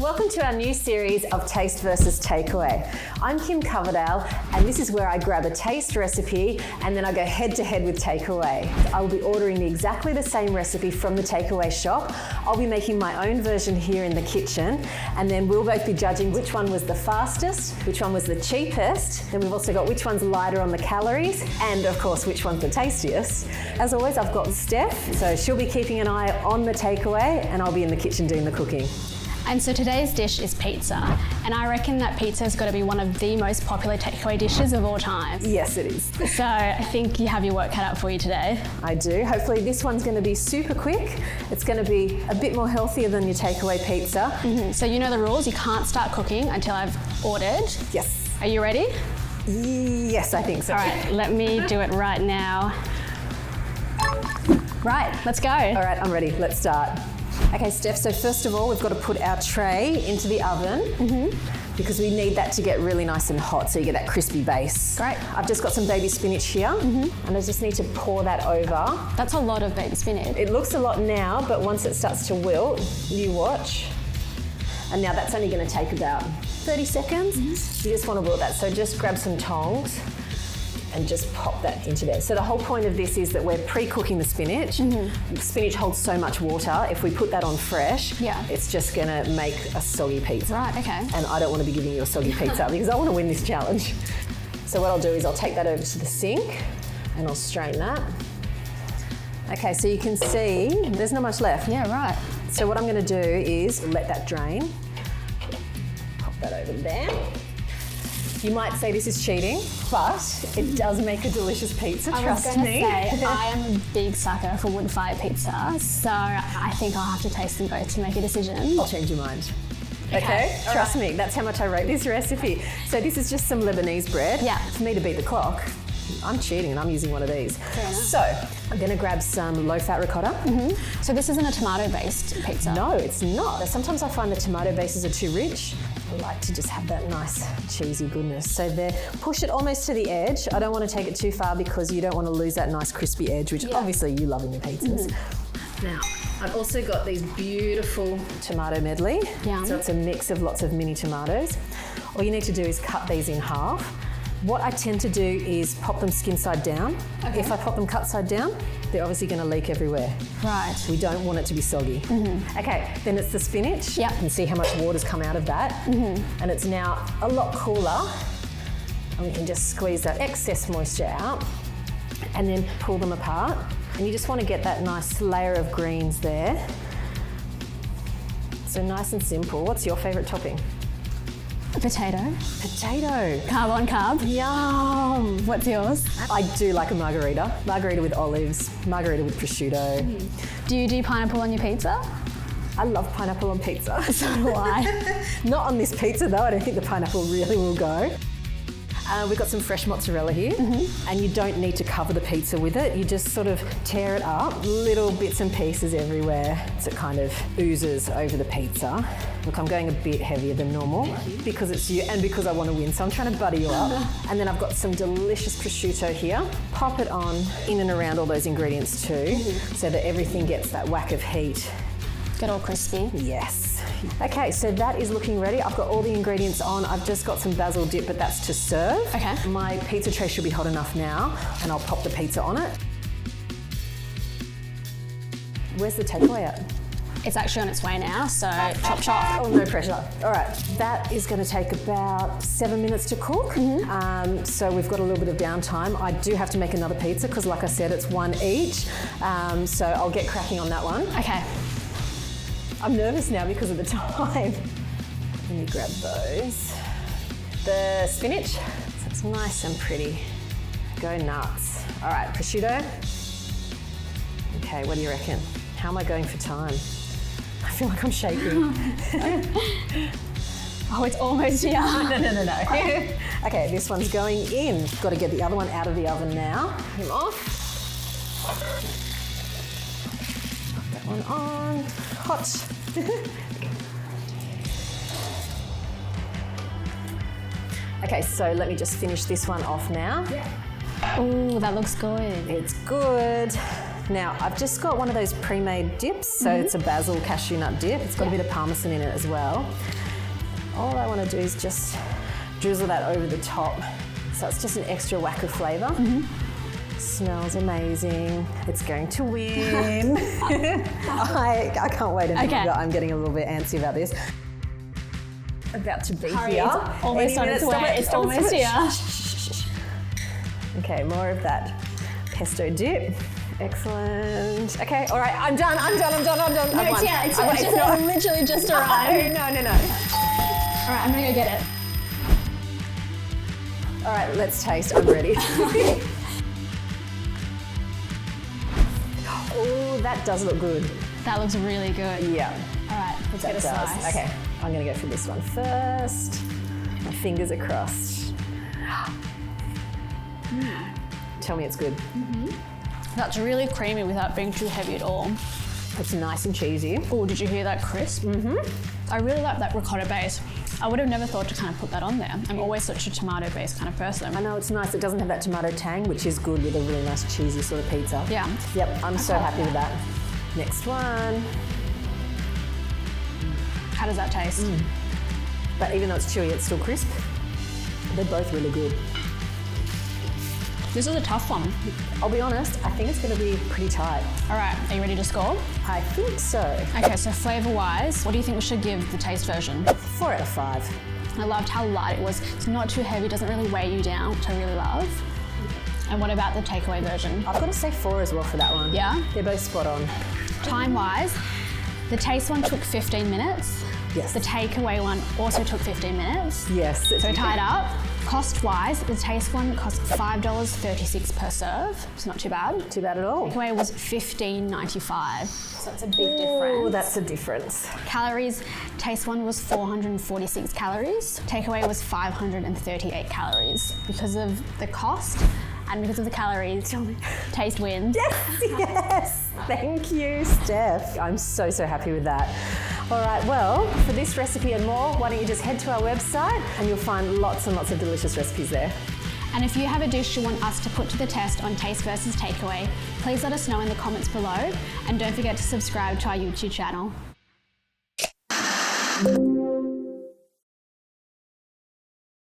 Welcome to our new series of Taste versus Takeaway. I'm Kim Coverdale, and this is where I grab a taste recipe and then I go head to head with takeaway. I will be ordering exactly the same recipe from the takeaway shop. I'll be making my own version here in the kitchen, and then we'll both be judging which one was the fastest, which one was the cheapest. Then we've also got which one's lighter on the calories, and of course, which one's the tastiest. As always, I've got Steph, so she'll be keeping an eye on the takeaway, and I'll be in the kitchen doing the cooking. And so today's dish is pizza, and I reckon that pizza has got to be one of the most popular takeaway dishes of all time. Yes, it is. So I think you have your work cut out for you today. I do. Hopefully this one's going to be super quick. It's going to be a bit more healthier than your takeaway pizza. So you know the rules, you can't start cooking until I've ordered. Yes. Are you ready? Yes, I think so. All right, let me do it right now. Right, let's go. All right, I'm ready. Let's start. Okay, Steph, so first of all, we've got to put our tray into the oven because we need that to get really nice and hot so you get that crispy base. Great. I've just got some baby spinach here and I just need to pour that over. That's a lot of baby spinach. It looks a lot now, but once it starts to wilt, you watch. And now that's only going to take about 30 seconds. You just want to wilt that, so just grab some tongs and just pop that into there. So the whole point of this is that we're pre-cooking the spinach. Spinach holds so much water. If we put that on fresh, it's just gonna make a soggy pizza. Right, okay. And I don't want to be giving you a soggy pizza because I want to win this challenge. So what I'll do is I'll take that over to the sink and I'll strain that. Okay, so you can see there's not much left. Yeah, right. So what I'm gonna do is let that drain. Pop that over there. You might say this is cheating, but it does make a delicious pizza, trust me. I was going to say, I am a big sucker for wood-fired pizza, so I think I'll have to taste them both to make a decision. I'll change your mind. Okay? Trust me, that's how much I rate this recipe. So this is just some Lebanese bread. Yeah. For me to beat the clock, I'm cheating and I'm using one of these. Fair enough. So I'm gonna grab some low-fat ricotta. So this isn't a tomato-based pizza? No, it's not. Sometimes I find the tomato bases are too rich. I like to just have that nice cheesy goodness. So there, push it almost to the edge. I don't want to take it too far because you don't want to lose that nice crispy edge, which obviously you love in your pizzas. Now, I've also got these beautiful tomato medley. Yum. So it's a mix of lots of mini tomatoes. All you need to do is cut these in half. What I tend to do is pop them skin side down. Okay. If I pop them cut side down, they're obviously going to leak everywhere. Right. We don't want it to be soggy. Okay, then it's the spinach. Yep. You can see how much water's come out of that. And it's now a lot cooler. And we can just squeeze that excess moisture out and then pull them apart. And you just want to get that nice layer of greens there. So nice and simple. What's your favourite topping? Potato. Potato. Carb on carb. Yum. What's yours? I do like a margarita. Margarita with olives, margarita with prosciutto. Do you do pineapple on your pizza? I love pineapple on pizza. So do I. Not on this pizza though, I don't think the pineapple really will go. We've got some fresh mozzarella here, and you don't need to cover the pizza with it. You just sort of tear it up, little bits and pieces everywhere, so it kind of oozes over the pizza. Look, I'm going a bit heavier than normal because it's you and because I want to win, so I'm trying to butter you up. And then I've got some delicious prosciutto here. Pop it on in and around all those ingredients too, so that everything gets that whack of heat. Get all crispy. Yes. Okay, so that is looking ready. I've got all the ingredients on. I've just got some basil dip, but that's to serve. Okay. My pizza tray should be hot enough now, and I'll pop the pizza on it. Where's the takeaway at? It's actually on its way now, so chop chop. Oh, no pressure. All right, that is going to take about 7 minutes to cook. So we've got a little bit of downtime. I do have to make another pizza because, like I said, it's one each. So I'll get cracking on that one. Okay. I'm nervous now because of the time. Let me grab those. The spinach, so it's nice and pretty. Go nuts. All right, prosciutto. Okay, what do you reckon? How am I going for time? I feel like I'm shaking. Oh, it's almost here. No. Okay, this one's going in. Got to get the other one out of the oven now. Put him off. Put that one on. Hot. Okay, so let me just finish this one off now. Oh, that looks good. It's good. Now, I've just got one of those pre-made dips, so it's a basil cashew nut dip. It's got a bit of parmesan in it as well. All I want to do is just drizzle that over the top. So it's just an extra whack of flavour. Smells amazing. It's going to win. I can't wait anymore. I'm getting a little bit antsy about this. About to be here. It's almost on its way. It's almost here. Okay, more of that pesto dip. Excellent. Okay, all right, I'm done. No, it's literally just arrived. No. All right, I'm gonna go get it. All right, let's taste. I'm ready. Oh, that does look good. That looks really good. Yeah. All right, let's get a slice. Okay, I'm gonna go for this one first. My fingers are crossed. Tell me it's good. That's really creamy without being too heavy at all. It's nice and cheesy. Oh, did you hear that crisp? I really like that ricotta base. I would have never thought to kind of put that on there. I'm always such a tomato-based kind of person. I know, it's nice. It doesn't have that tomato tang, which is good with a really nice cheesy sort of pizza. Yeah. Yep, I'm so happy with that. Next one. How does that taste? But even though it's chewy, it's still crisp. They're both really good. This is a tough one. I'll be honest, I think it's going to be pretty tight. All right, are you ready to score? I think so. Okay, so flavour-wise, what do you think we should give the taste version? 4 out of 5. I loved how light it was. It's not too heavy, doesn't really weigh you down, which I really love. And what about the takeaway version? I've got to say 4 as well for that one. Yeah? They're both spot on. Time-wise, the taste one took 15 minutes. Yes. The takeaway one also took 15 minutes. Yes. So tied up. Cost-wise, the taste one cost $5.36 per serve. It's not too bad. Too bad at all. Takeaway was $15.95. So that's a big difference. Oh, that's a difference. Calories, taste one was 446 calories. Takeaway was 538 calories. Because of the cost and because of the calories, taste wins. Yes. Thank you, Steph. I'm so happy with that. All right, well, for this recipe and more, why don't you just head to our website and you'll find lots and lots of delicious recipes there. And if you have a dish you want us to put to the test on Taste vs Takeaway, please let us know in the comments below, and don't forget to subscribe to our YouTube channel.